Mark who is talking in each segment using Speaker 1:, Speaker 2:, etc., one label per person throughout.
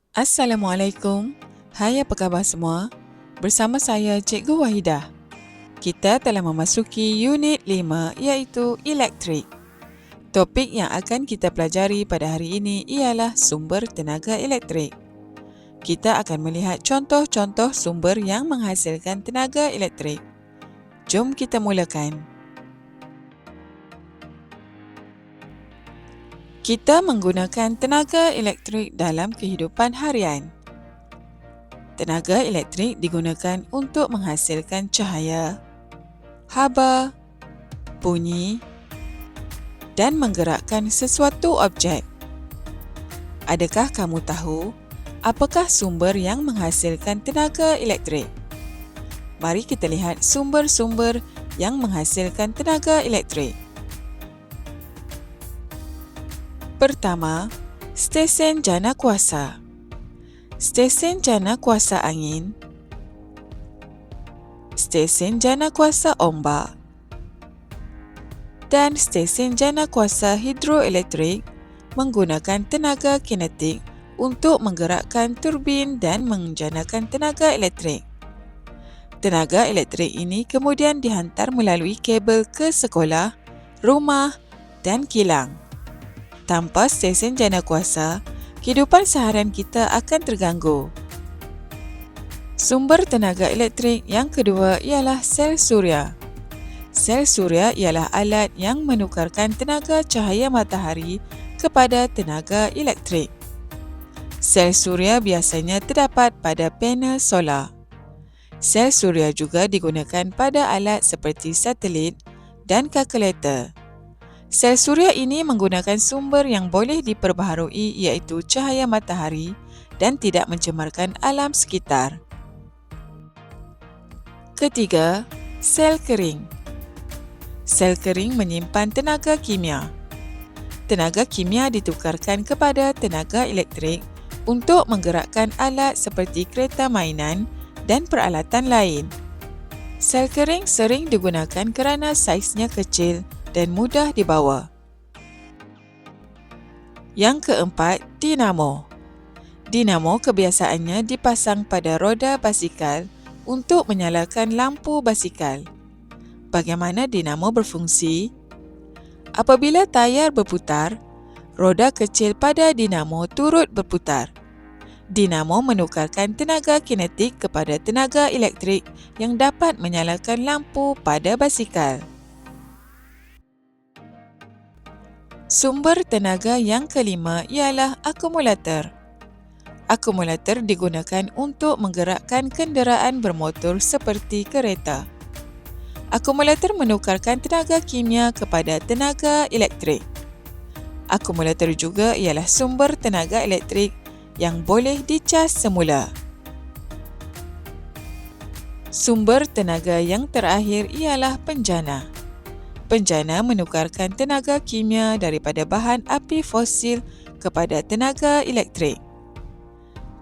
Speaker 1: Assalamualaikum. Hai, apa khabar semua? Bersama saya Cikgu Wahidah. Kita telah memasuki unit 5 iaitu elektrik. Topik yang akan kita pelajari pada hari ini ialah sumber tenaga elektrik. Kita akan melihat contoh-contoh sumber yang menghasilkan tenaga elektrik. Jom kita mulakan. Kita menggunakan tenaga elektrik dalam kehidupan harian. Tenaga elektrik digunakan untuk menghasilkan cahaya, haba, bunyi dan menggerakkan sesuatu objek. Adakah kamu tahu apakah sumber yang menghasilkan tenaga elektrik? Mari kita lihat sumber-sumber yang menghasilkan tenaga elektrik. Pertama, stesen jana kuasa. Stesen jana kuasa angin, stesen jana kuasa ombak dan stesen jana kuasa hidroelektrik menggunakan tenaga kinetik untuk menggerakkan turbin dan menjanakan tenaga elektrik. Tenaga elektrik ini kemudian dihantar melalui kabel ke sekolah, rumah dan kilang. Tanpa stesen jana kuasa, kehidupan seharian kita akan terganggu. Sumber tenaga elektrik yang kedua ialah sel suria. Sel suria ialah alat yang menukarkan tenaga cahaya matahari kepada tenaga elektrik. Sel suria biasanya terdapat pada panel solar. Sel suria juga digunakan pada alat seperti satelit dan kalkulator. Sel suria ini menggunakan sumber yang boleh diperbaharui iaitu cahaya matahari dan tidak mencemarkan alam sekitar. Ketiga, sel kering. Sel kering menyimpan tenaga kimia. Tenaga kimia ditukarkan kepada tenaga elektrik untuk menggerakkan alat seperti kereta mainan dan peralatan lain. Sel kering sering digunakan kerana saiznya kecil dan mudah dibawa. Yang keempat, dinamo. Dinamo kebiasaannya dipasang pada roda basikal untuk menyalakan lampu basikal. Bagaimana dinamo berfungsi? Apabila tayar berputar, roda kecil pada dinamo turut berputar. Dinamo menukarkan tenaga kinetik kepada tenaga elektrik yang dapat menyalakan lampu pada basikal. Sumber tenaga yang kelima ialah akumulator. Akumulator digunakan untuk menggerakkan kenderaan bermotor seperti kereta. Akumulator menukarkan tenaga kimia kepada tenaga elektrik. Akumulator juga ialah sumber tenaga elektrik yang boleh dicas semula. Sumber tenaga yang terakhir ialah penjana. Penjana menukarkan tenaga kimia daripada bahan api fosil kepada tenaga elektrik.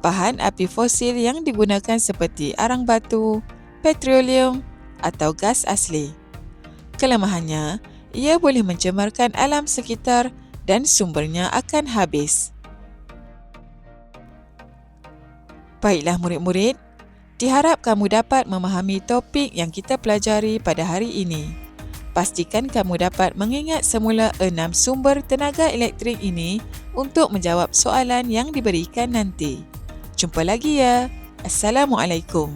Speaker 1: Bahan api fosil yang digunakan seperti arang batu, petroleum atau gas asli. Kelemahannya, ia boleh mencemarkan alam sekitar dan sumbernya akan habis. Baiklah murid-murid, diharap kamu dapat memahami topik yang kita pelajari pada hari ini. Pastikan kamu dapat mengingat semula 6 sumber tenaga elektrik ini untuk menjawab soalan yang diberikan nanti. Jumpa lagi ya. Assalamualaikum.